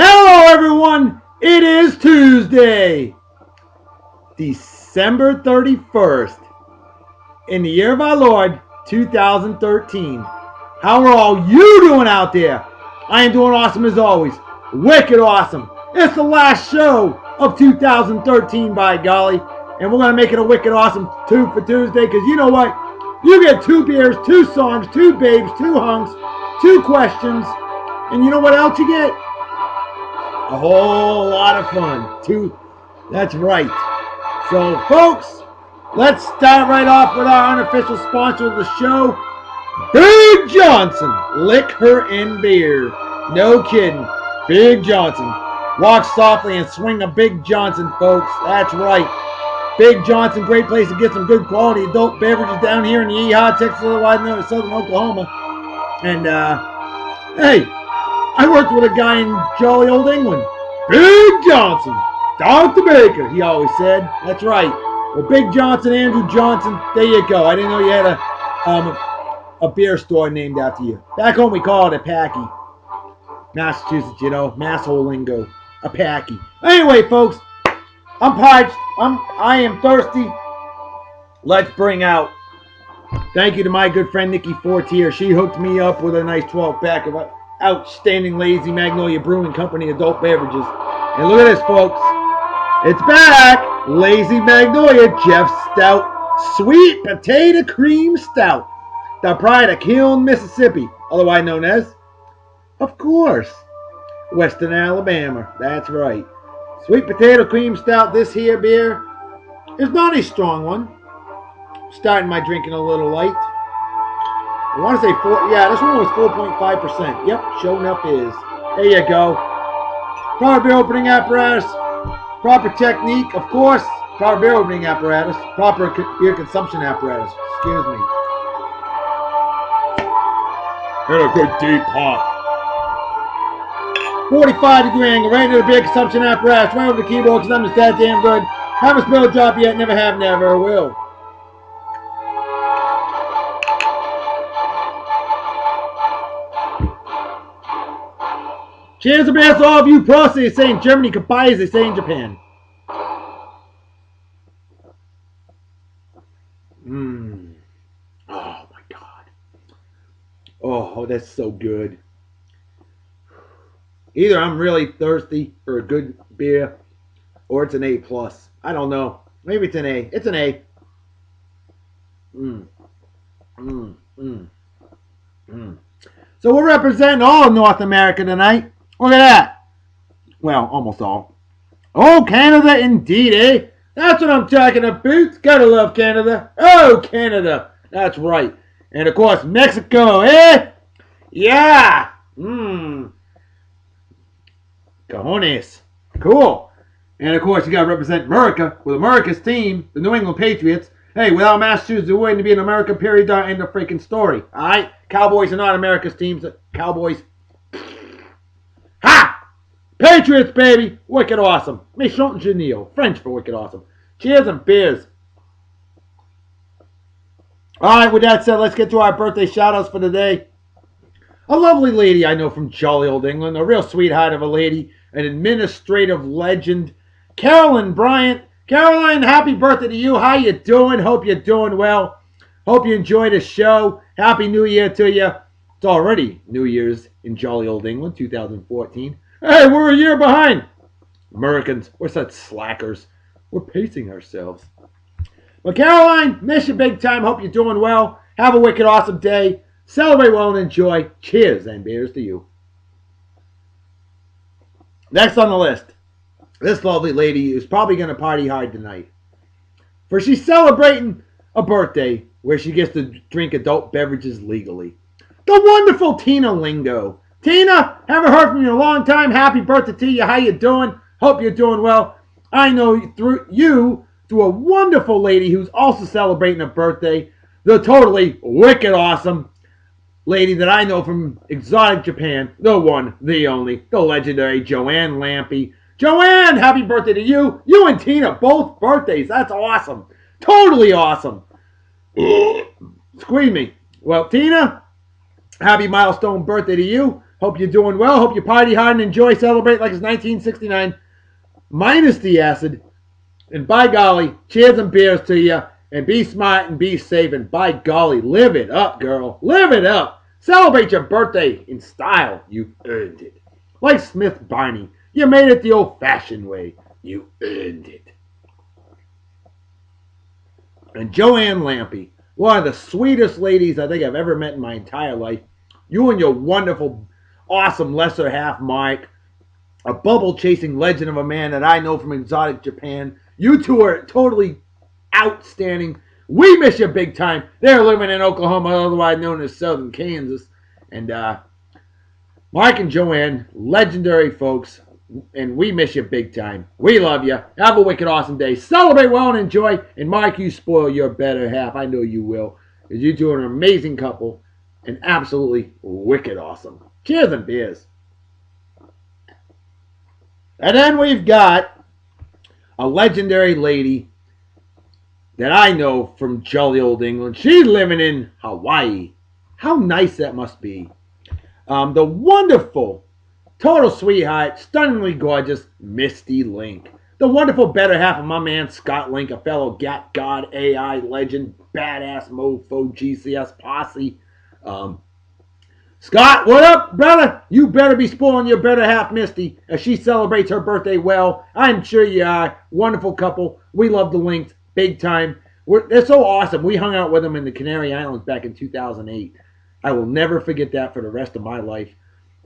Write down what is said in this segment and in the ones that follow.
Hello everyone, it is Tuesday, December 31st, in the year of our Lord, 2013. How are all you doing out there? I am doing awesome as always, wicked awesome. It's the last show of 2013 by golly, and we're going to make it a wicked awesome 2 for Tuesday, because you know what? You get 2 beers, 2 songs, 2 babes, 2 hunks, 2 questions, and you know what else you get? A whole lot of fun, too. That's right. So, folks, let's start right off with our unofficial sponsor of the show, Big Johnson. Lick her in beer. No kidding. Big Johnson. Walk softly and swing a Big Johnson, folks. That's right. Big Johnson, great place to get some good quality adult beverages down here in the Yeehaw, Texas, otherwise known as Southern Oklahoma. And, hey, I worked with a guy in jolly old England. Big Johnson. Dr. Baker, he always said. That's right. Well, Big Johnson, Andrew Johnson, there you go. I didn't know you had a beer store named after you. Back home we call it a packy. Massachusetts, you know, masshole lingo. A packy. Anyway, folks, I'm parched. I am thirsty. Let's bring out. Thank you to my good friend Nikki Fortier. She hooked me up with a nice 12-pack of outstanding Lazy Magnolia Brewing Company adult beverages. And look at this, folks. It's back. Lazy Magnolia Jeff Stout Sweet Potato Cream Stout. The pride of Kiln, Mississippi. Otherwise known as, of course, Western Alabama. That's right. Sweet Potato Cream Stout. This here beer is not a strong one. Starting my drinking a little light. I want to say 4. Yeah, this one was 4.5%. Yep, sure enough is. There you go. Proper beer opening apparatus. Proper technique, of course. Proper beer opening apparatus. Proper beer consumption apparatus. Excuse me. And a good deep pop. 45-degree angle, right into the beer consumption apparatus. Right over the keyboard, because I'm just that damn good. Haven't spilled a drop yet. Never have, never will. Cheers to beers to all of you pros, they say in Germany, goodbye as they say in Japan. Oh my God. Oh, that's so good. Either I'm really thirsty for a good beer, or it's an A+. I don't know. Maybe it's an A. It's an A. So we're representing all of North America tonight. Look at that. Well, almost all. Oh, Canada indeed, eh? That's what I'm talking about. Gotta love Canada. Oh, Canada. That's right. And of course, Mexico, eh? Yeah. Cojones. Cool. And of course, you gotta represent America with America's team, the New England Patriots. Hey, without Massachusetts, there wouldn't be an America, period, end of freaking story. Alright? Cowboys are not America's teams. Cowboys. Ha! Patriots, baby! Wicked awesome. Méchant génial. French for wicked awesome. Cheers and beers. Alright, with that said, let's get to our birthday shout-outs for the day. A lovely lady I know from jolly old England. A real sweetheart of a lady. An administrative legend. Carolyn Bryant. Caroline, happy birthday to you. How you doing? Hope you're doing well. Hope you enjoyed the show. Happy New Year to you. It's already New Year's in jolly old England, 2014. Hey, we're a year behind. Americans, we're such slackers. We're pacing ourselves. But Caroline, miss you big time. Hope you're doing well. Have a wicked awesome day. Celebrate well and enjoy. Cheers and beers to you. Next on the list, this lovely lady is probably going to party hard tonight. For she's celebrating a birthday where she gets to drink adult beverages legally. The wonderful Tina Lingo. Tina, haven't heard from you in a long time. Happy birthday to you. How you doing? Hope you're doing well. I know through a wonderful lady who's also celebrating a birthday. The totally wicked awesome lady that I know from exotic Japan. The one, the only, the legendary Joann Lampy. Joann, happy birthday to you. You and Tina, both birthdays. That's awesome. Totally awesome. Excuse me. Well, Tina, happy milestone birthday to you. Hope you're doing well. Hope you party hard and enjoy, celebrate like it's 1969, minus the acid. And by golly, cheers and beers to you. And be smart and be safe. And by golly, live it up, girl. Live it up. Celebrate your birthday in style. You earned it. Like Smith Barney, you made it the old-fashioned way. You earned it. And Joann Lampy, one of the sweetest ladies I think I've ever met in my entire life. You and your wonderful, awesome lesser half, Mike, a bubble-chasing legend of a man that I know from exotic Japan. You two are totally outstanding. We miss you big time. They're living in Oklahoma, otherwise known as Southern Kansas. And Mark and Joann, legendary folks, and we miss you big time. We love you. Have a wicked awesome day. Celebrate well and enjoy. And Mark, you spoil your better half. I know you will. Because you two are an amazing couple and absolutely wicked awesome. Cheers and beers. And then we've got a legendary lady that I know from jolly old England. She's living in Hawaii. How nice that must be. The wonderful, total sweetheart, stunningly gorgeous Misty Link. The wonderful better half of my man Scott Link, a fellow Gat God, AI legend, badass mofo, GCS posse. Scott, what up, brother? You better be spoiling your better half, Misty, as she celebrates her birthday well. I'm sure you are. Wonderful couple. We love the Links big time. They're so awesome. We hung out with them in the Canary Islands back in 2008. I will never forget that for the rest of my life.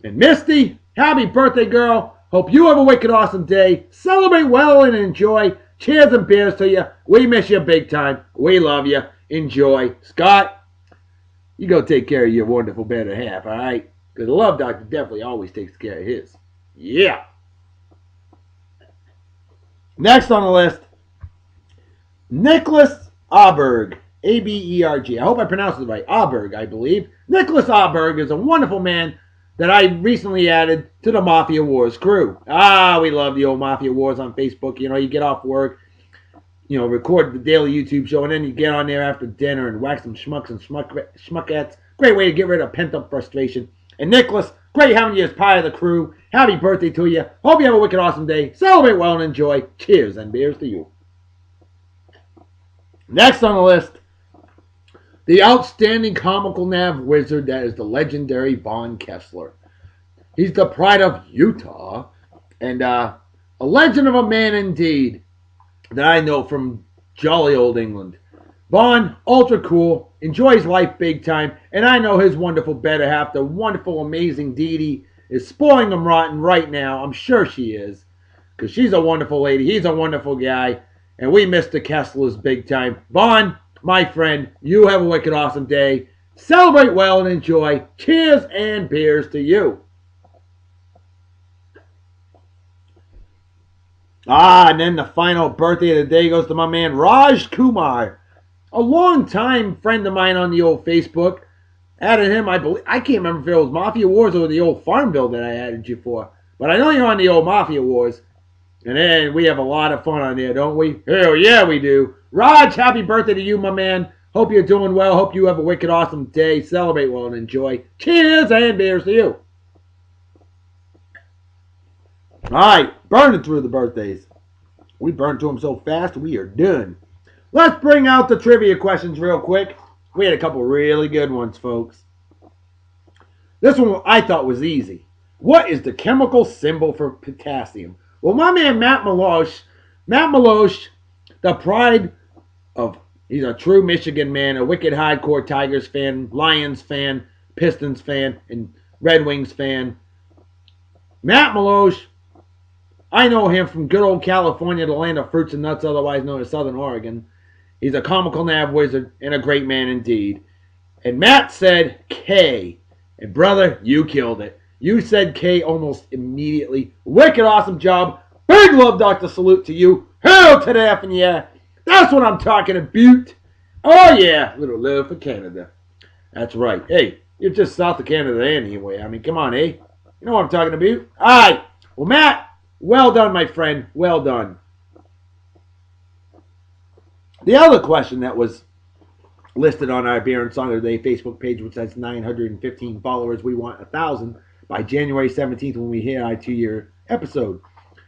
And Misty, happy birthday, girl. Hope you have a wicked awesome day. Celebrate well and enjoy. Cheers and beers to you. We miss you big time. We love you. Enjoy. Scott, you go take care of your wonderful better half, all right? Because the love doctor definitely always takes care of his. Yeah. Next on the list, Niklas Aberg. A-B-E-R-G. I hope I pronounced it right. Aberg, I believe. Niklas Aberg is a wonderful man that I recently added to the Mafia Wars crew. We love the old Mafia Wars on Facebook. You know, you get off work, you know, record the daily YouTube show, and then you get on there after dinner and whack some schmucks and schmuckettes. Great way to get rid of pent-up frustration. And Niklas, great having you as part of the crew. Happy birthday to you. Hope you have a wicked awesome day. Celebrate well and enjoy. Cheers and beers to you. Next on the list, the outstanding comical nav wizard that is the legendary Vaughn Kessler. He's the pride of Utah and a legend of a man indeed that I know from jolly old England. Vaughn, ultra cool, enjoys life big time, and I know his wonderful better half, the wonderful, amazing Dee Dee, is spoiling him rotten right now. I'm sure she is, because she's a wonderful lady. He's a wonderful guy, and we miss the Kesslers big time. Vaughn, my friend, you have a wicked awesome day. Celebrate well and enjoy. Cheers and beers to you. And then the final birthday of the day goes to my man Raj Kumar, a long-time friend of mine on the old Facebook. Added him, I can't remember if it was Mafia Wars or the old Farmville that I added you for. But I know you're on the old Mafia Wars. And then we have a lot of fun on there, don't we? Hell yeah, we do. Raj, happy birthday to you, my man. Hope you're doing well. Hope you have a wicked awesome day. Celebrate well and enjoy. Cheers and beers to you. All right, burning through the birthdays. We burned through them so fast, we are done. Let's bring out the trivia questions real quick. We had a couple really good ones, folks. This one I thought was easy. What is the chemical symbol for potassium? Well, my man Matt Malosh, the pride of, he's a true Michigan man, a wicked hardcore Tigers fan, Lions fan, Pistons fan, and Red Wings fan. Matt Malosh, I know him from good old California, the land of fruits and nuts, otherwise known as Southern Oregon. He's a comical nav wizard and a great man indeed. And Matt said K. And brother, you killed it. You said K almost immediately. Wicked awesome job. Big love, Dr. Salute to you. Hell to the F and yeah. That's what I'm talking about. Oh yeah. Little love for Canada. That's right. Hey, you're just south of Canada anyway. I mean, come on, eh? You know what I'm talking about. All right. Well, Matt, well done, my friend. Well done. The other question that was listed on our Beer and Song of the Day Facebook page, which has 915 followers, we want 1,000, by January 17th when we hit our 2-year episode.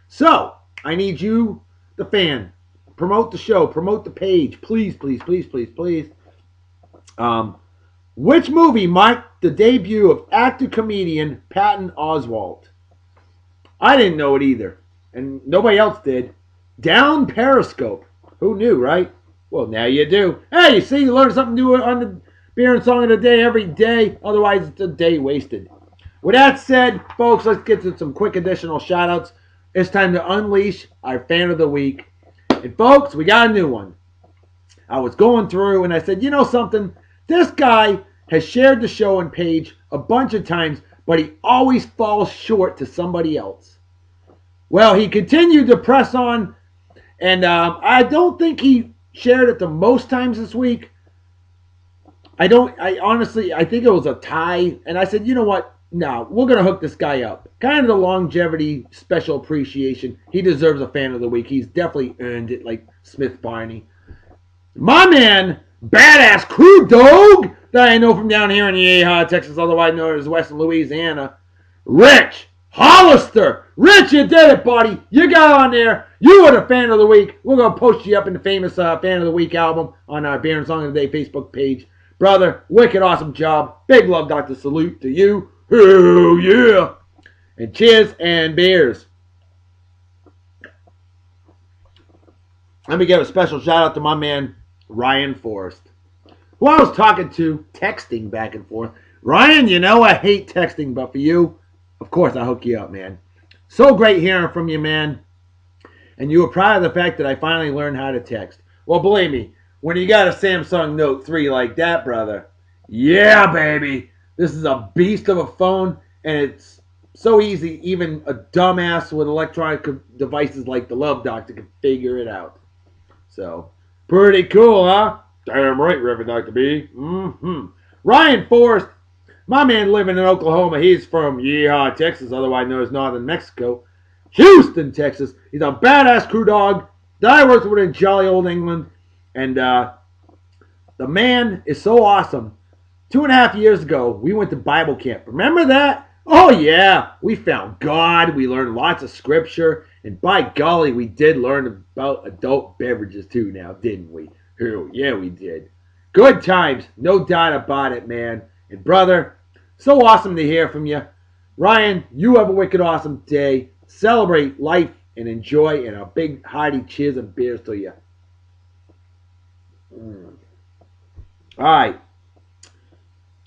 So, I need you, the fan, promote the show, promote the page, please, please, please, please, please. Which movie marked the debut of actor-comedian Patton Oswalt? I didn't know it either, and nobody else did. Down Periscope. Who knew, right? Well, now you do. Hey, you see, you learn something new on the Beer and Song of the Day every day. Otherwise, it's a day wasted. With that said, folks, let's get to some quick additional shout-outs. It's time to unleash our Fan of the Week. And, folks, we got a new one. I was going through, and I said, you know something? This guy has shared the show and page a bunch of times, but he always falls short to somebody else. Well, he continued to press on, and I don't think he shared it the most times this week. I think it was a tie, and I said, you know what? No, we're going to hook this guy up. Kind of the longevity special appreciation. He deserves a Fan of the Week. He's definitely earned it like Smith Barney. My man, Badass Crew Dog, that I know from down here in Yeehaw, Texas, otherwise known as Western Louisiana, Rich Hollister. Rich, you did it, buddy. You got on there. You were the Fan of the Week. We're going to post you up in the famous Fan of the Week album on our Beer and Song of the Day Facebook page. Brother, wicked awesome job. Big love, Dr. Salute to you. Hell yeah. And cheers and beers. Let me give a special shout out to my man, Ryan Forrest, who I was talking to, texting back and forth. Ryan, you know I hate texting, but for you, of course I'll hook you up, man. So great hearing from you, man. And you were proud of the fact that I finally learned how to text. Well, believe me, when you got a Samsung Note 3 like that, brother, yeah, baby. This is a beast of a phone, and it's so easy, even a dumbass with electronic devices like the Love Doctor can figure it out. So, pretty cool, huh? Damn right, Reverend Dr. B. Ryan Forrest, my man living in Oklahoma. He's from Yeehaw, Texas, otherwise known as Northern Mexico. Houston, Texas. He's a badass crew dog that I worked with in jolly old England. And the man is so awesome. 2.5 years ago, we went to Bible camp. Remember that? Oh, yeah. We found God. We learned lots of scripture. And by golly, we did learn about adult beverages too now, didn't we? Hell, yeah, we did. Good times. No doubt about it, man. And brother, so awesome to hear from you. Ryan, you have a wicked awesome day. Celebrate life and enjoy. And a big hearty cheers and beers to you. All right.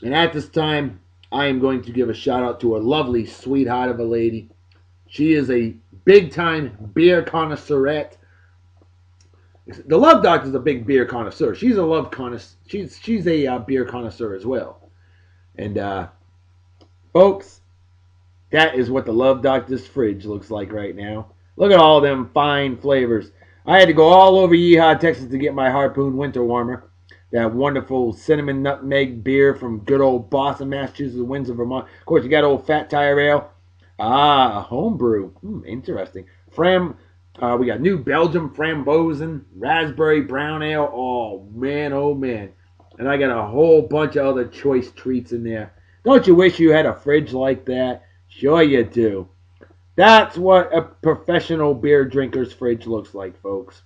And at this time, I am going to give a shout out to a lovely sweetheart of a lady. She is a big-time beer connoisseurette. The Love Doctor is a big beer connoisseur. She's a love connoisseur. She's a beer connoisseur as well. And folks, that is what the Love Doctor's fridge looks like right now. Look at all them fine flavors. I had to go all over Yeehaw, Texas to get my Harpoon Winter Warmer. That wonderful cinnamon nutmeg beer from good old Boston, Massachusetts, Windsor, Vermont. Of course, you got old Fat Tire Ale. Ah, a homebrew. Interesting. We got New Belgium Frambozen, Raspberry Brown Ale. Oh, man. And I got a whole bunch of other choice treats in there. Don't you wish you had a fridge like that? Sure you do. That's what a professional beer drinker's fridge looks like, folks.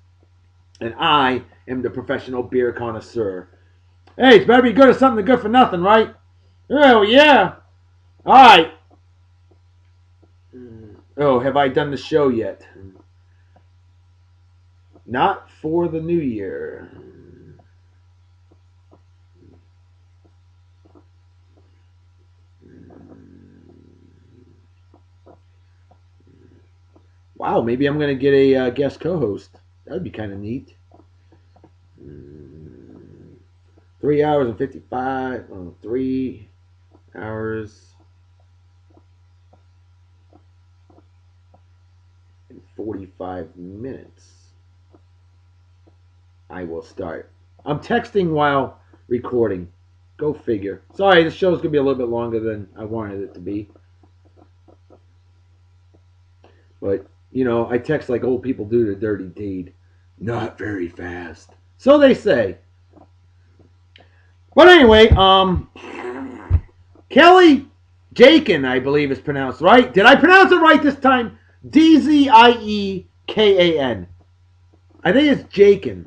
And I am the professional beer connoisseur. Hey, it's better be good at something than good for nothing, right? Oh, yeah. All right. Oh, have I done the show yet? Not for the new year. Wow, maybe I'm going to get a guest co-host. That would be kind of neat. 3 hours and 55. 3 hours and 45 minutes. I will start. I'm texting while recording. Go figure. Sorry, this show's going to be a little bit longer than I wanted it to be. But, you know, I text like old people do the dirty deed. Not very fast. So they say. But anyway, Kelly Jaken, I believe is pronounced right. Did I pronounce it right this time? Dziekan. I think it's Jaken.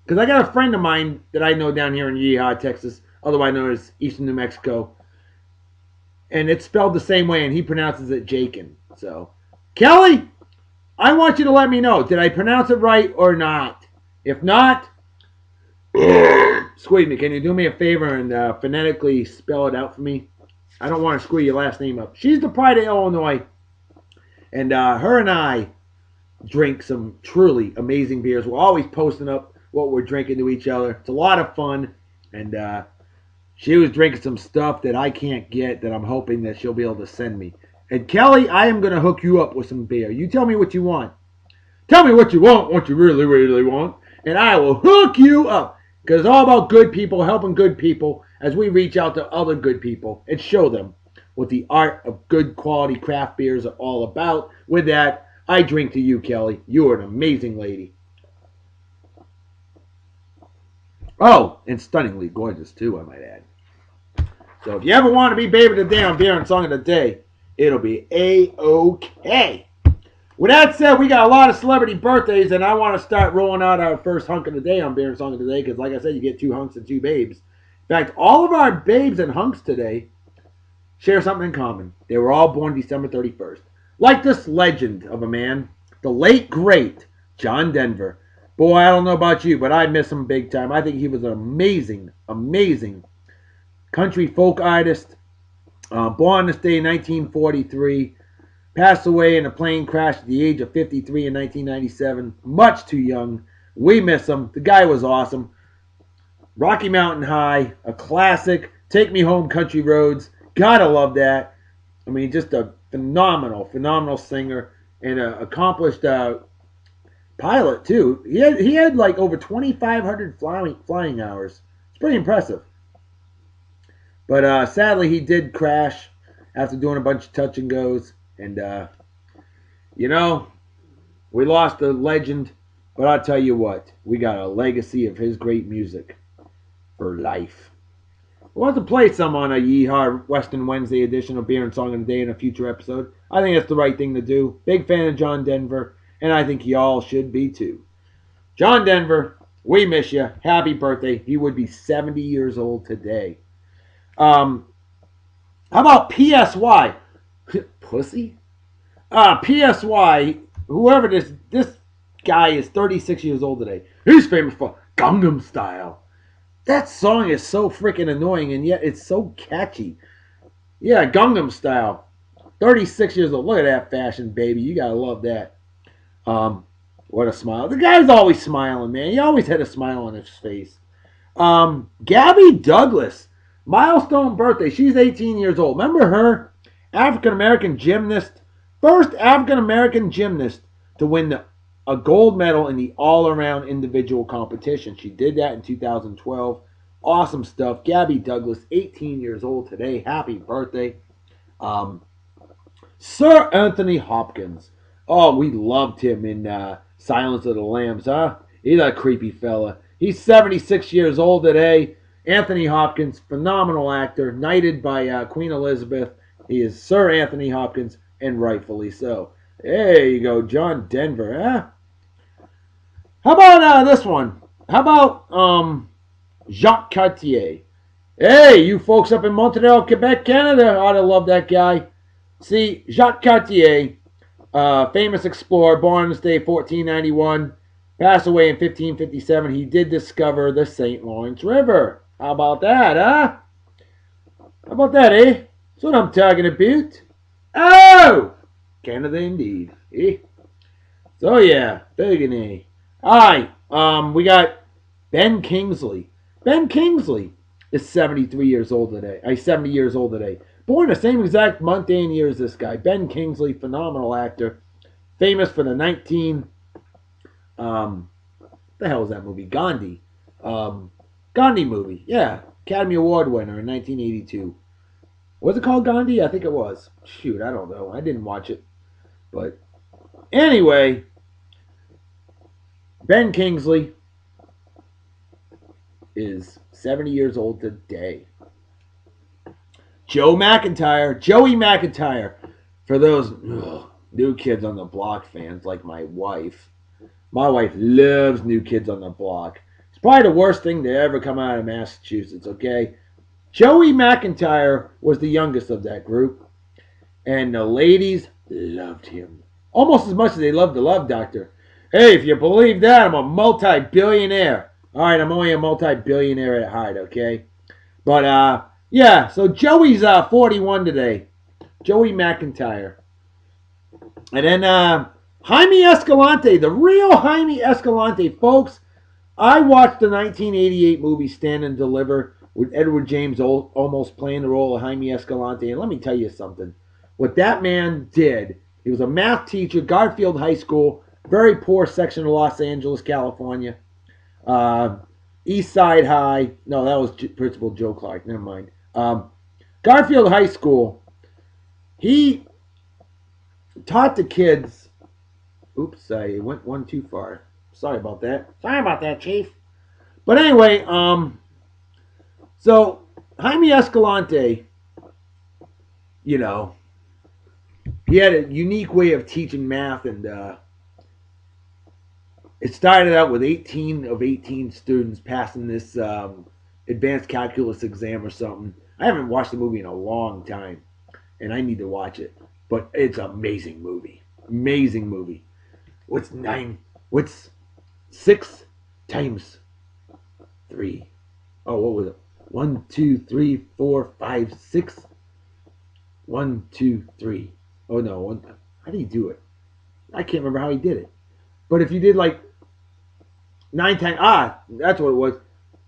Because I got a friend of mine that I know down here in Yeehaw, Texas, otherwise known as Eastern New Mexico. And it's spelled the same way, and he pronounces it Jaken. So, Kelly, I want you to let me know. Did I pronounce it right or not? If not, excuse me, can you do me a favor and phonetically spell it out for me? I don't want to screw your last name up. She's the pride of Illinois. And her and I drink some truly amazing beers. We're always posting up what we're drinking to each other. It's a lot of fun. And she was drinking some stuff that I can't get that I'm hoping that she'll be able to send me. And Kelly, I am going to hook you up with some beer. You tell me what you want. Tell me what you want, what you really, really want. And I will hook you up. Because it's all about good people, helping good people as we reach out to other good people and show them what the art of good quality craft beers are all about. With that, I drink to you, Kelly. You are an amazing lady. Oh, and stunningly gorgeous, too, I might add. So if you ever want to be baby of the day on Beer and Song of the Day, it'll be A-OK. With that said, we got a lot of celebrity birthdays, and I want to start rolling out our first hunk of the day on Beer and Song of the Day, because like I said, you get 2 hunks and 2 babes. In fact, all of our babes and hunks today share something in common. They were all born December 31st. Like this legend of a man, the late, great John Denver. Boy, I don't know about you, but I miss him big time. I think he was an amazing, amazing country folk artist. Born this day in 1943. Passed away in a plane crash at the age of 53 in 1997. Much too young. We miss him. The guy was awesome. Rocky Mountain High, a classic. Take Me Home, Country Roads. Gotta love that. I mean, just a phenomenal, phenomenal singer and an accomplished pilot, too. He had like over 2,500 flying hours. It's pretty impressive. But sadly, he did crash after doing a bunch of touch and goes. And, we lost a legend, but I'll tell you what, we got a legacy of his great music for life. We'll have to play some on a Yeehaw Western Wednesday edition of Beer and Song of the Day in a future episode. I think that's the right thing to do. Big fan of John Denver, and I think y'all should be too. John Denver, we miss you. Happy birthday. He would be 70 years old today. How about PSY? Pussy? PSY, whoever this guy is 36 years old today. He's famous for Gangnam Style. That song is so freaking annoying, and yet it's so catchy. Yeah, Gangnam Style. 36 years old. Look at that fashion, baby. You gotta love that. What a smile. The guy's always smiling, man. He always had a smile on his face. Gabby Douglas. Milestone birthday. She's 18 years old. Remember her? African-American gymnast. First African-American gymnast to win a gold medal in the all-around individual competition. She did that in 2012. Awesome stuff. Gabby Douglas, 18 years old today. Happy birthday. Sir Anthony Hopkins. Oh, we loved him in Silence of the Lambs, huh? He's a creepy fella. He's 76 years old today. Anthony Hopkins, phenomenal actor, knighted by Queen Elizabeth. He is Sir Anthony Hopkins, and rightfully so. There you go, John Denver, huh? How about this one? How about Jacques Cartier? Hey, you folks up in Montreal, Quebec, Canada, ought to love that guy. See, Jacques Cartier, famous explorer, born this day 1491, passed away in 1557. He did discover the St. Lawrence River. How about that, huh? How about that, eh? That's what I'm talking about. Oh! Canada indeed. Eh? So yeah, Burgundy. Alright, we got Ben Kingsley. Ben Kingsley is 73 years old today. 70 years old today. Born the same exact month, day, and year as this guy. Ben Kingsley, phenomenal actor. Famous for the the hell is that movie? Gandhi. Gandhi movie. Yeah. Academy Award winner in 1982. Was it called Gandhi? I think it was. Shoot, I don't know. I didn't watch it. But anyway, Ben Kingsley is 70 years old today. Joey McIntyre. For those New Kids on the Block fans like my wife. My wife loves New Kids on the Block. It's probably the worst thing to ever come out of Massachusetts, okay? Joey McIntyre was the youngest of that group, and the ladies loved him. Almost as much as they loved the Love Doctor. Hey, if you believe that, I'm a multi-billionaire. All right, I'm only a multi-billionaire at heart, okay? But, yeah, so Joey's 41 today. Joey McIntyre. And then Jaime Escalante, the real Jaime Escalante. Folks, I watched the 1988 movie Stand and Deliver with Edward James almost playing the role of Jaime Escalante. And let me tell you something. What that man did, he was a math teacher, Garfield High School, very poor section of Los Angeles, California. East Side High. No, that was Principal Joe Clark. Never mind. Garfield High School. He taught the kids. Oops, I went one too far. Sorry about that. Sorry about that, Chief. But anyway, so Jaime Escalante, you know, he had a unique way of teaching math, and it started out with 18 of 18 students passing this advanced calculus exam or something. I haven't watched the movie in a long time, and I need to watch it. But it's an amazing movie. Amazing movie. What's 6 times 3? Oh, what was it? 1, 2, 3, 4, 5, 6. 1, 2, 3. Oh no, how did he do it? I can't remember how he did it. But if you did like 9 times, that's what it was.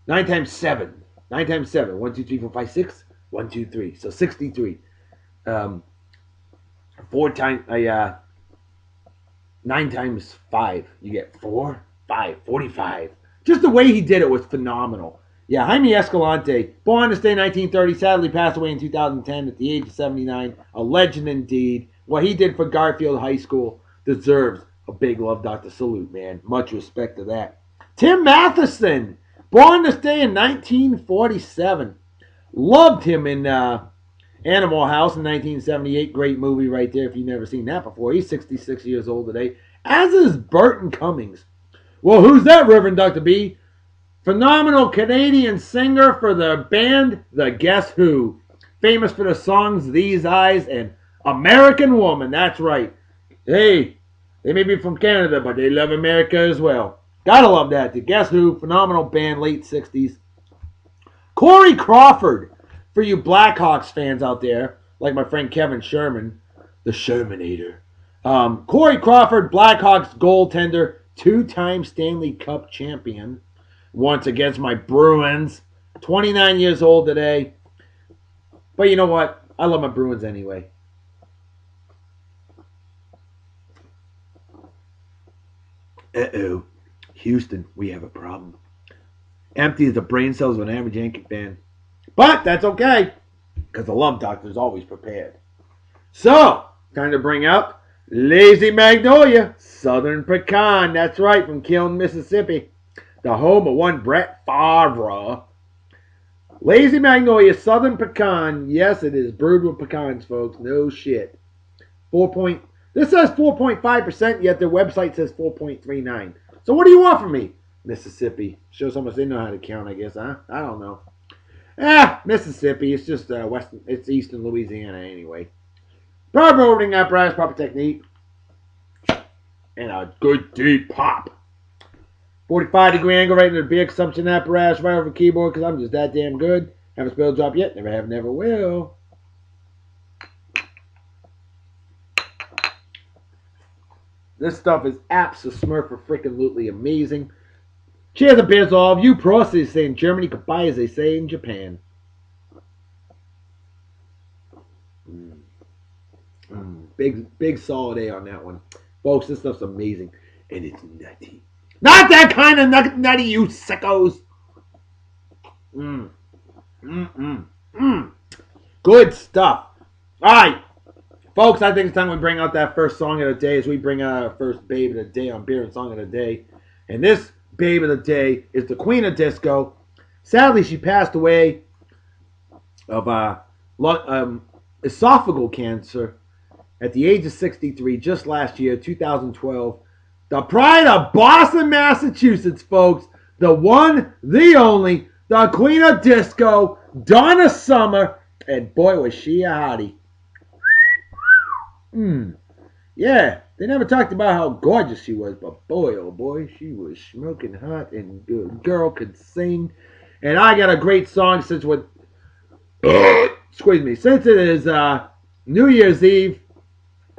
9 times 7. 9 times 7. 1, 2, 3, 4, 5, 6. 1, 2, 3. So 63. 4 times, 9 times 5. You get 4, 5, 45. Just the way he did it was phenomenal. Yeah, Jaime Escalante, born this day 1930, sadly passed away in 2010 at the age of 79. A legend indeed. What he did for Garfield High School deserves a big Love Doctor salute, man. Much respect to that. Tim Matheson, born this day in 1947. Loved him in Animal House in 1978. Great movie right there if you've never seen that before. He's 66 years old today. As is Burton Cummings. Well, who's that, Reverend Dr. B? Phenomenal Canadian singer for the band The Guess Who. Famous for the songs These Eyes and American Woman. That's right. Hey, they may be from Canada, but they love America as well. Gotta love that. The Guess Who, phenomenal band, late 60s. Corey Crawford, for you Blackhawks fans out there, like my friend Kevin Sherman, the Shermanator. Corey Crawford, Blackhawks goaltender, 2-time Stanley Cup champion. Once against my Bruins. 29 years old today. But you know what? I love my Bruins anyway. Uh-oh. Houston, we have a problem. Empty as the brain cells of an average Yankee fan. But that's okay, because the Love Doctor is always prepared. So, time to bring up Lazy Magnolia, Southern Pecan. That's right, from Kiln, Mississippi. The home of one Brett Favre. Lazy Magnolia, Southern Pecan. Yes, it is brewed with pecans, folks. No shit. This says 4.5%, yet their website says 4.39. So what do you want from me? Mississippi. Shows how much they know how to count, I guess, huh? I don't know. Mississippi. It's just it's eastern Louisiana anyway. Proper opening apparatus, proper technique. And a good deep pop. 45-degree angle right into the beer consumption apparatus right over the keyboard because I'm just that damn good. Haven't spilled a drop yet. Never have, never will. This stuff is abso-smurf-freaking-lutely amazing. Cheers and beers all of you. Prost, they say in Germany. Goodbye, as they say in Japan. Big solid A on that one. Folks, this stuff's amazing. And it's nutty. Not that kind of nutty, you sickos. Good stuff. All right. Folks, I think it's time we bring out that first song of the day as we bring out our first babe of the day on Beer and Song of the Day. And this babe of the day is the Queen of Disco. Sadly, she passed away of esophageal cancer at the age of 63 just last year, 2012. The pride of Boston, Massachusetts, folks. The one, the only, the queen of disco, Donna Summer. And boy, was she a hottie. Yeah, they never talked about how gorgeous she was, but boy, oh boy, she was smoking hot, and the girl could sing. And I got a great song since what, excuse me, since it is New Year's Eve.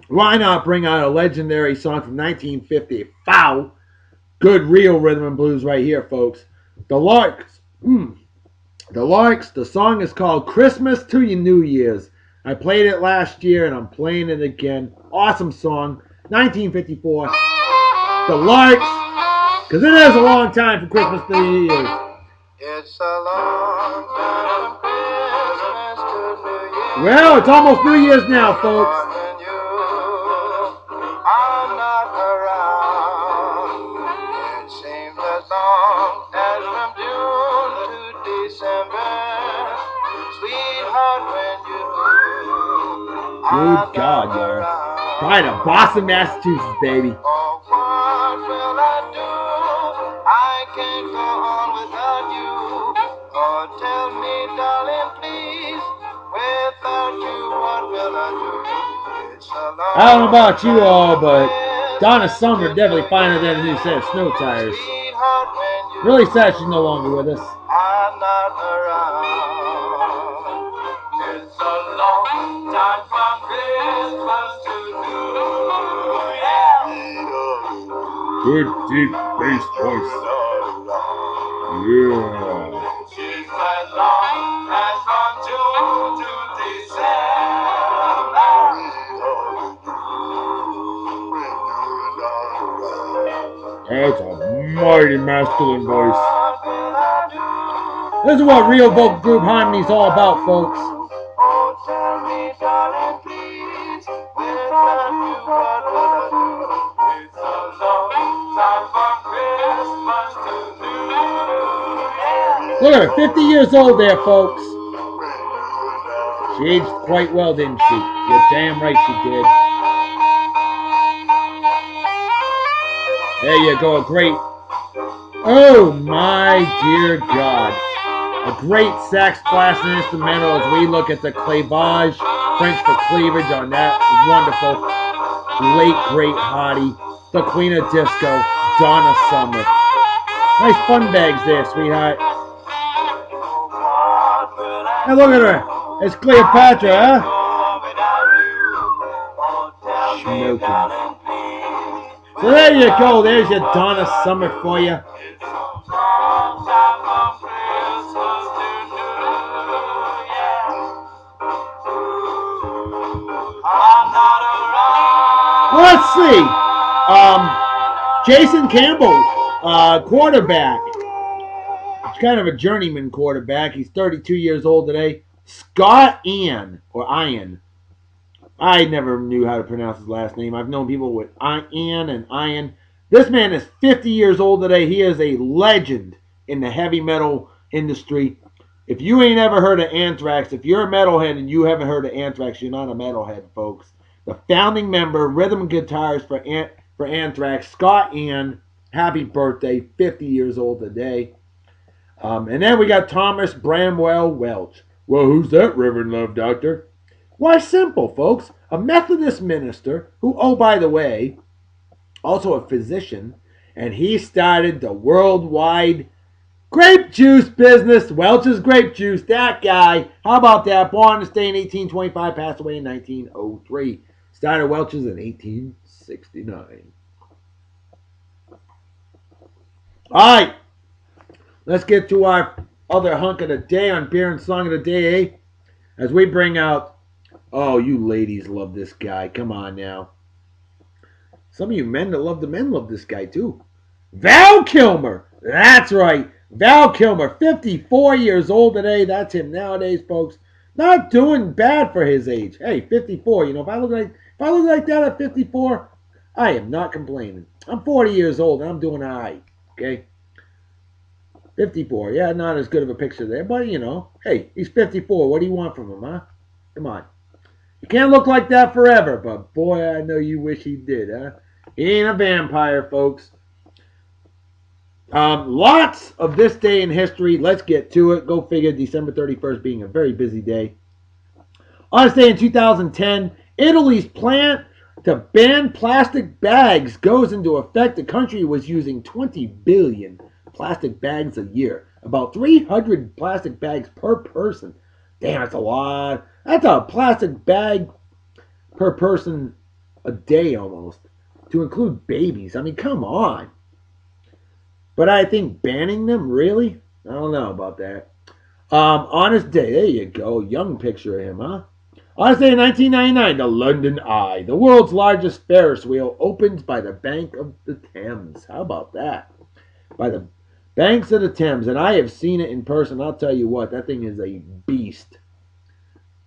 Why not bring out a legendary song from 1950? Foul, good real rhythm and blues right here, folks. The Larks. The Larks. The song is called "Christmas to Your New Year's." I played it last year, and I'm playing it again. Awesome song, 1954. The Larks, because it is a long time for Christmas to New Year's. It's a long time from Christmas to New Year's. Well, it's almost New Year's now, folks. I'm not around. It seems as long as from June to December. Sweetheart, when you good God, yo. Pride of Boston, Massachusetts, baby. Oh, what will I do? I can't go on without you. Oh, tell me, darling, please. Without you, what will I do? It's a long I don't know about you all, but Donna Summer definitely finer than a new set of snow tires. Really sad she's no longer with us. I'm not around. It's a long time from Christmas to New Year. Good deep bass voice. Yeah. She's as long as from June to December. That's a mighty masculine voice. This is what real vocal group harmony is all about, folks. Oh, tell me, darling, please, without you, what will I do? It's a long time from Christmas to New Year. Look at her, 50 years old there, folks. She aged quite well, didn't she? You're damn right she did. There you go, a great, oh my dear God. A great sax blasting instrumental as we look at the clavage, French for cleavage on that wonderful, late great hottie, the queen of disco, Donna Summer. Nice fun bags there, sweetheart. Hey, look at her. It's Cleopatra, huh? Smoking. So there you go. There's your Donna Summer for you. Let's see. Jason Campbell, quarterback. He's kind of a journeyman quarterback. He's 32 years old today. Scott Ian, or Ian. I never knew how to pronounce his last name. I've known people with Ian and Ian. This man is 50 years old today. He is a legend in the heavy metal industry. If you ain't ever heard of Anthrax, if you're a metalhead and you haven't heard of Anthrax, you're not a metalhead, folks. The founding member, rhythm guitarist for Anthrax, Scott Ian. Happy birthday, 50 years old today. And then we got Thomas Bramwell Welch. Well, who's that, Reverend Love Doctor? Why, simple, folks. A Methodist minister who, oh, by the way, also a physician, and he started the worldwide grape juice business. Welch's Grape Juice, that guy. How about that? Born to stay in 1825, passed away in 1903. Started Welch's in 1869. All right, let's get to our other hunk of the day on Beer and Song of the Day, eh? As we bring out, oh, you ladies love this guy. Come on now. Some of you men that love the men love this guy too. Val Kilmer. That's right. Val Kilmer, 54 years old today. That's him nowadays, folks. Not doing bad for his age. Hey, 54. You know, if I look like that at 54, I am not complaining. I'm 40 years old and I'm doing all right. Okay. 54. Yeah, not as good of a picture there, but you know, hey, he's 54. What do you want from him, huh? Come on. You can't look like that forever, but boy, I know you wish he did, huh? He ain't a vampire, folks. Lots of this day in history. Let's get to it. Go figure, December 31st being a very busy day. On this day in 2010, Italy's plan to ban plastic bags goes into effect. The country was using 20 billion plastic bags a year. About 300 plastic bags per person. Damn, that's a lot. That's a plastic bag per person a day almost. To include babies. I mean, come on. But I think banning them, really? I don't know about that. Honest Day, there you go. Young picture of him, huh? Honest Day in 1999, the London Eye, the world's largest Ferris wheel, opens by the bank of the Thames. How about that? By the banks of the Thames, and I have seen it in person. I'll tell you what, that thing is a beast.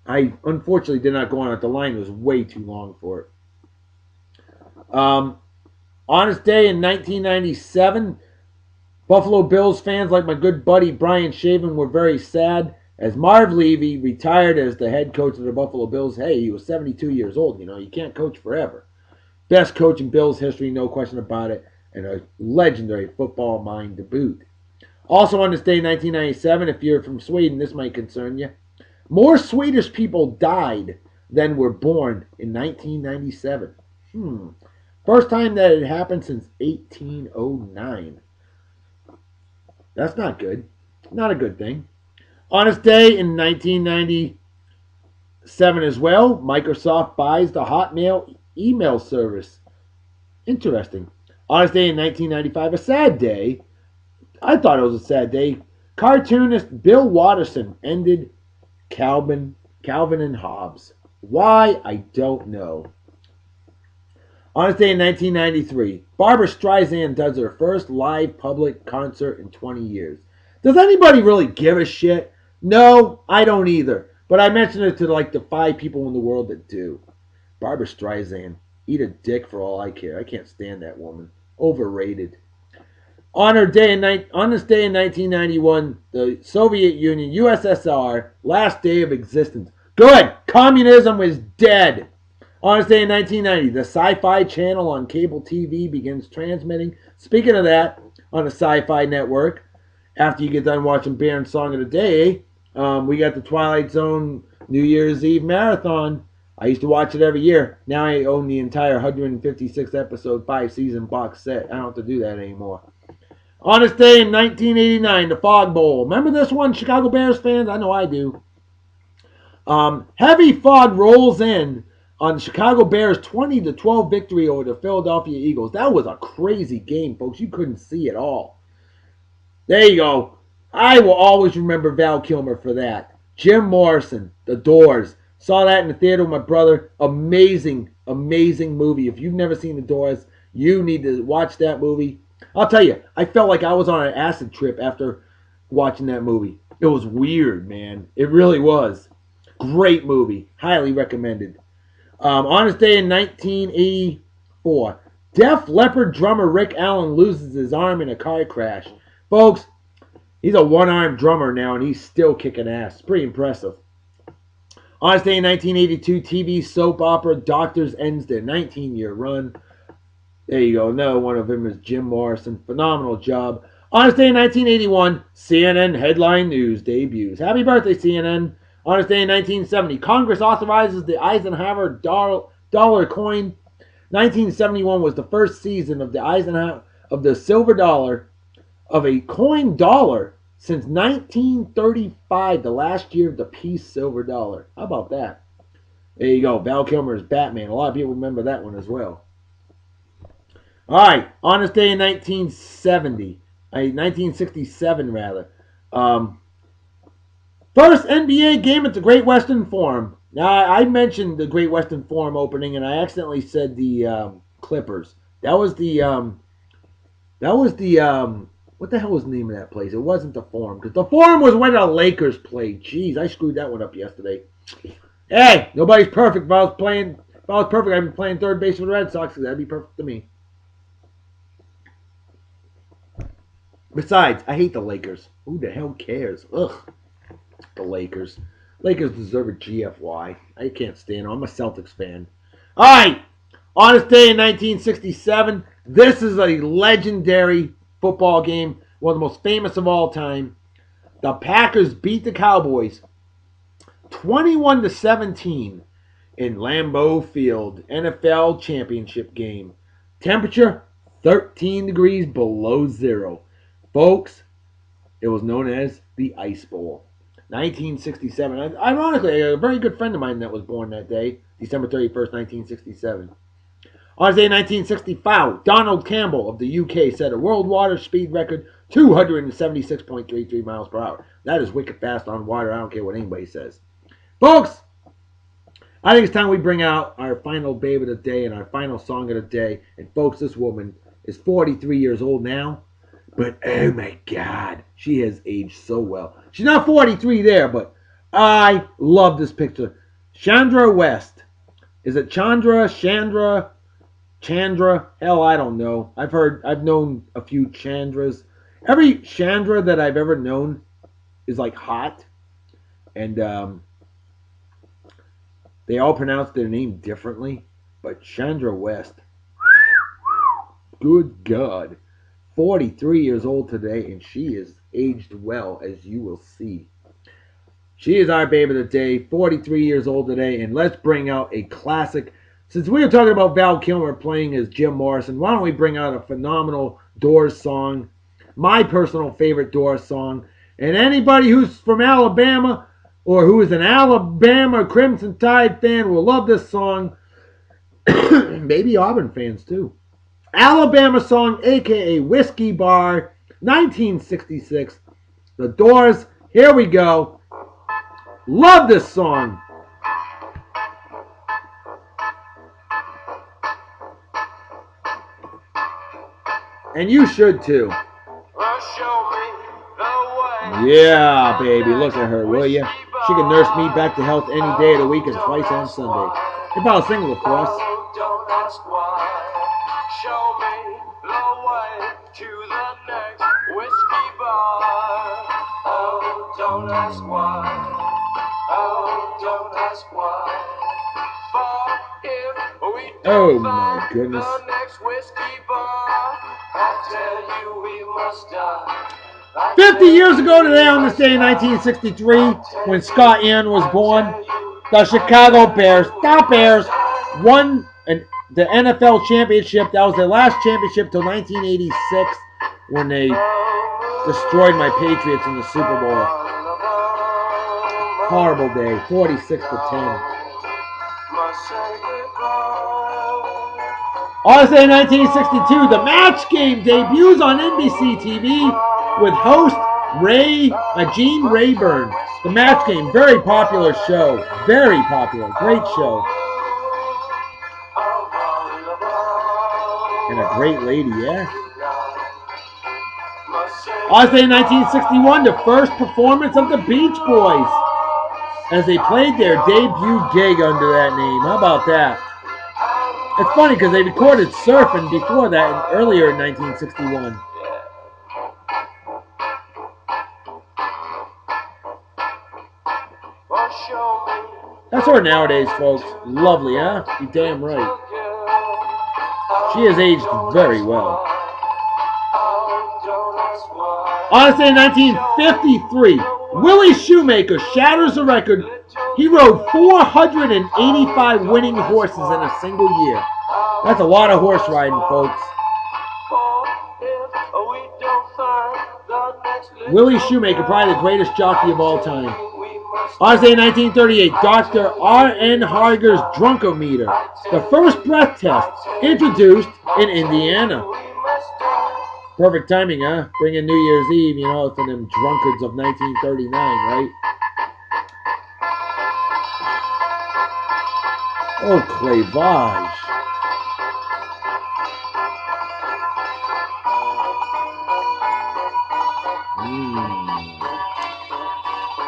I unfortunately did not go on it. The line was way too long for it. Honest Day in 1997, Buffalo Bills fans like my good buddy Brian Shaven were very sad as Marv Levy retired as the head coach of the Buffalo Bills. Hey, he was 72 years old. You know, you can't coach forever. Best coach in Bills history, no question about it, and a legendary football mind to boot. Also on this day, 1997, if you're from Sweden, this might concern you. More Swedish people died than were born in 1997. First time that it happened since 1809. That's not good. Not a good thing. On this day in 1997 as well, Microsoft buys the Hotmail email service. Interesting. On this day in 1995, a sad day. I thought it was a sad day. Cartoonist Bill Watterson ended Calvin and Hobbes. Why? I don't know. On this day in 1993, Barbra Streisand does her first live public concert in 20 years. Does anybody really give a shit? No, I don't either. But I mentioned it to like the 5 people in the world that do. Barbra Streisand, eat a dick for all I care. I can't stand that woman. Overrated. On this day in 1991, the Soviet Union, USSR, last day of existence. Good. Communism was dead. On this day in 1990, the Sci-Fi Channel on cable TV begins transmitting. Speaking of that, on the Sci-Fi Network, after you get done watching Baron's Song of the Day, we got the Twilight Zone New Year's Eve Marathon. I used to watch it every year. Now I own the entire 156 episode 5-season box set. I don't have to do that anymore. On this day in 1989, the Fog Bowl. Remember this one, Chicago Bears fans? I know I do. Heavy fog rolls in on the Chicago Bears' 20-12 victory over the Philadelphia Eagles. That was a crazy game, folks. You couldn't see it all. There you go. I will always remember Val Kilmer for that. Jim Morrison, The Doors. Saw that in the theater with my brother. Amazing, amazing movie. If you've never seen The Doors, you need to watch that movie. I'll tell you, I felt like I was on an acid trip after watching that movie. It was weird, man. It really was. Great movie. Highly recommended. On this day in 1984, Def Leppard drummer Rick Allen loses his arm in a car crash. Folks, he's a one-armed drummer now, and he's still kicking ass. Pretty impressive. On this day in 1982, TV soap opera Doctors ends their 19-year run. There you go. Another one of them is Jim Morrison. Phenomenal job. On this day in 1981, CNN headline news debuts. Happy birthday, CNN. On this day in 1970, Congress authorizes the Eisenhower dollar coin. 1971 was the first season of the silver dollar, of a coin dollar, since 1935, the last year of the peace silver dollar. How about that? There you go. Val Kilmer's Batman. A lot of people remember that one as well. All right. On this day in 1967 rather. First NBA game at the Great Western Forum. Now, I mentioned the Great Western Forum opening, and I accidentally said the Clippers. That was the what the hell was the name of that place? It wasn't the Forum, because the Forum was when the Lakers played. Jeez, I screwed that one up yesterday. Hey, nobody's perfect. If I was perfect, I'd be playing third base for the Red Sox, because that'd be perfect to me. Besides, I hate the Lakers. Who the hell cares? Ugh. The Lakers. Lakers deserve a GFY. I can't stand them. I'm a Celtics fan. All right. On this day in 1967, this is a legendary football game, one of the most famous of all time. The Packers beat the Cowboys 21-17 in Lambeau Field, NFL championship game. Temperature 13 degrees below zero. Folks, it was known as the Ice Bowl. 1967. Ironically, a very good friend of mine that was born that day, December 31st, 1967. On this day in 1965, Donald Campbell of the UK set a world water speed record, 276.33 miles per hour. That is wicked fast on water. I don't care what anybody says. Folks, I think it's time we bring out our final babe of the day and our final song of the day. And folks, this woman is 43 years old now. But oh my God, she has aged so well. She's not 43 there, but I love this picture. Chandra West. Is it Chandra? Chandra? Hell, I don't know. I've known a few Chandras. Every Chandra that I've ever known is like hot. And they all pronounce their name differently. But Chandra West, good God. 43 years old today, and she is aged well, as you will see. She is our babe of the day, 43 years old today, and let's bring out a classic. Since we were talking about Val Kilmer playing as Jim Morrison, why don't we bring out a phenomenal Doors song, my personal favorite Doors song, and anybody who's from Alabama or who is an Alabama Crimson Tide fan will love this song, maybe Auburn fans too. Alabama song, a.k.a. Whiskey Bar, 1966. The Doors, here we go. Love this song. And you should too. Yeah, baby, look at her, will ya? She can nurse me back to health any day of the week and twice on Sunday. If I was single, of course. Don't ask why. Show me the way to the next whiskey bar. Oh, don't ask why. Oh, don't ask why. For if we don't my goodness. the next whiskey bar, I tell you we must die. 50 years ago today on this day in 1963, when Scott Ian was born, the Chicago Bears, won the NFL championship. That was their last championship till 1986 when they destroyed my Patriots in the Super Bowl. Horrible day, 46-10. On this day in 1962, the Match Game debuts on NBC TV with host Gene Rayburn. The Match Game, very popular show. Very popular. Great show. And a great lady, yeah. On this day in 1961, the first performance of the Beach Boys as they played their debut gig under that name. How about that? It's funny because they recorded Surfing before that, earlier in 1961. That's her nowadays, folks. Lovely, huh? You're damn right. She has aged very well. Honestly, in 1953, Willie Shoemaker shatters the record. He rode 485 winning horses in a single year. That's a lot of horse riding, folks. Willie Shoemaker, probably the greatest jockey of all time. Honestly, in 1938, Dr. R.N. Harger's Drunkometer, the first breath test introduced in Indiana. Perfect timing, huh? Bring in New Year's Eve, you know, for them drunkards of 1939, right? Oh, clavage.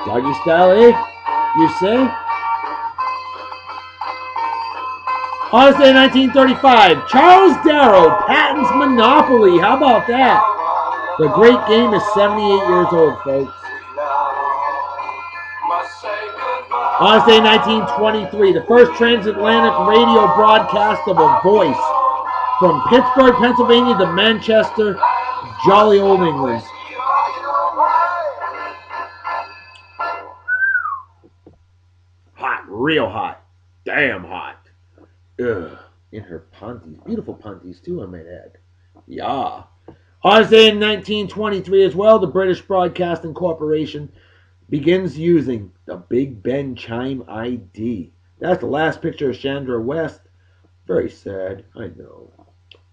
Doggy style, eh? You say? On this day, 1935, Charles Darrow patents Monopoly. How about that? The great game is 78 years old, folks. On this day, 1923, the first transatlantic radio broadcast of a voice from Pittsburgh, Pennsylvania to Manchester, jolly old England. Hot, real hot, damn hot. Ugh. In her panties, beautiful panties too, I might add. Yeah. On this day in 1923 as well, the British Broadcasting Corporation begins using the Big Ben Chime ID. That's the last picture of Chandra West. Very sad, I know.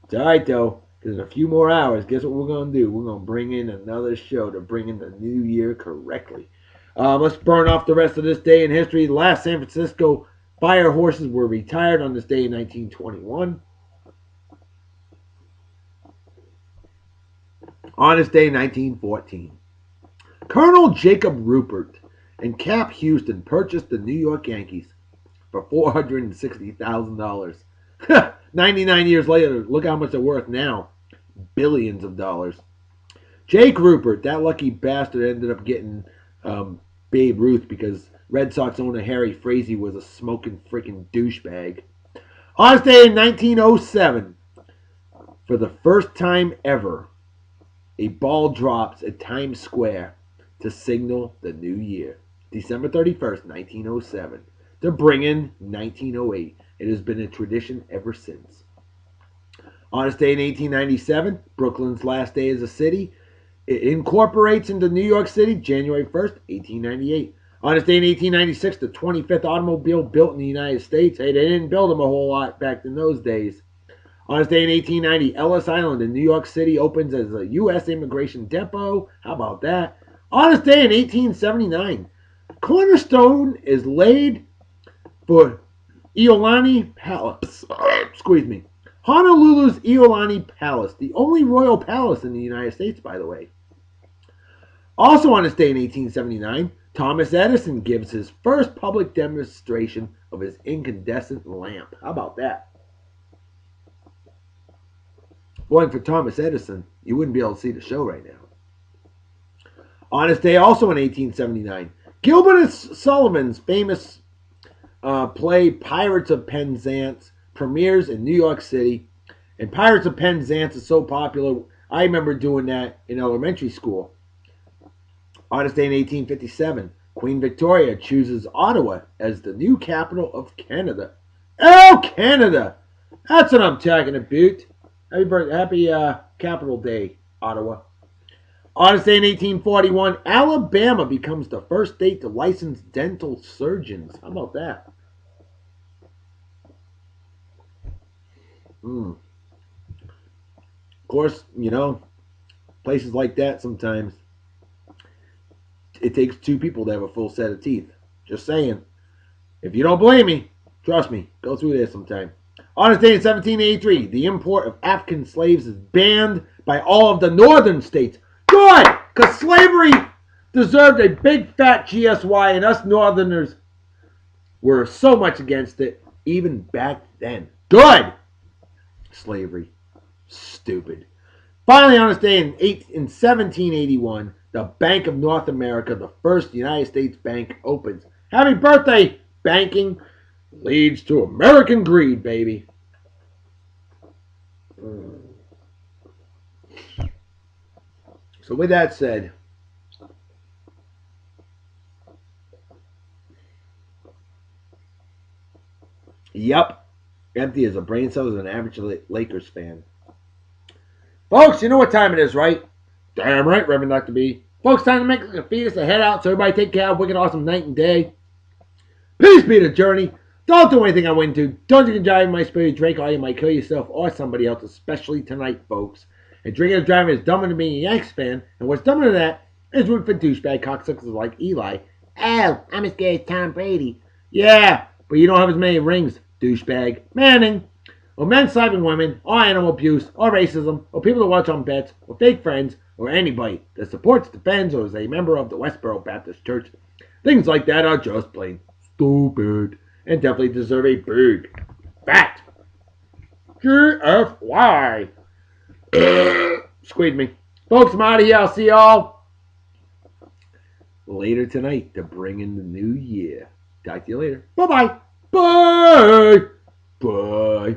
It's alright though, because in a few more hours, guess what we're going to do? We're going to bring in another show to bring in the new year correctly. Let's burn off the rest of this day in history. The last San Francisco fire horses were retired on this day in 1921. On this day in 1914, Colonel Jacob Rupert and Cap Houston purchased the New York Yankees for $460,000. 99 years later, look how much they're worth now. Billions of dollars. Jake Rupert, that lucky bastard, ended up getting Babe Ruth because Red Sox owner Harry Frazee was a smoking freaking douchebag. On this day in 1907, for the first time ever, a ball drops at Times Square to signal the new year. December 31st, 1907. To bring in 1908. It has been a tradition ever since. On this day in 1897, Brooklyn's last day as a city, it incorporates into New York City January 1st, 1898. On this day in 1896, the 25th automobile built in the United States. Hey, they didn't build them a whole lot back in those days. On this day in 1890, Ellis Island in New York City opens as a U.S. immigration depot. How about that? On this day in 1879, cornerstone is laid for Iolani Palace. Excuse me. Honolulu's Iolani Palace, the only royal palace in the United States, by the way. Also on this day in 1879, Thomas Edison gives his first public demonstration of his incandescent lamp. How about that? Boy, for Thomas Edison, you wouldn't be able to see the show right now. On this day, also in 1879, Gilbert and Sullivan's famous play Pirates of Penzance premieres in New York City. And Pirates of Penzance is so popular, I remember doing that in elementary school. On this day in 1857, Queen Victoria chooses Ottawa as the new capital of Canada. Oh, Canada! That's what I'm talking about. Happy Capital Day, Ottawa. On this day in 1841, Alabama becomes the first state to license dental surgeons. How about that? Of course, you know, places like that sometimes it takes two people to have a full set of teeth. Just saying. If you don't believe me, trust me, go through this sometime. On this day in 1783, the import of African slaves is banned by all of the northern states. Good! Because slavery deserved a big fat GSY, and us northerners were so much against it, even back then. Good! Slavery. Stupid. Finally, on this day in 1781, the Bank of North America, the first United States bank, opens. Happy birthday, banking! Leads to American greed, baby. So with that said, yep, empty as a brain cell as an average Lakers fan. Folks, you know what time it is, right? Damn right, Reverend Dr. B. Folks, time to make a fetus to head out, so everybody take care of a wicked awesome night and day. Peace be the journey. Don't do anything I wouldn't do. Don't you can drive my spirit, drink, or you might kill yourself or somebody else, especially tonight, folks. And drinking and driving is dumber than being a Yanks fan, and what's dumber than that is rooting for douchebag cocksuckers like Eli. Oh, I'm as gay as Tom Brady. Yeah, but you don't have as many rings, douchebag. Manning. Or men slapping women, or animal abuse, or racism, or people that watch on bets, or fake friends, or anybody that supports, defends, or is a member of the Westboro Baptist Church. Things like that are just plain stupid. And definitely deserve a big fat GFY. Squeeze me. Folks, I'm out of here. I'll see y'all later tonight to bring in the new year. Talk to you later. Bye-bye. Bye. Bye.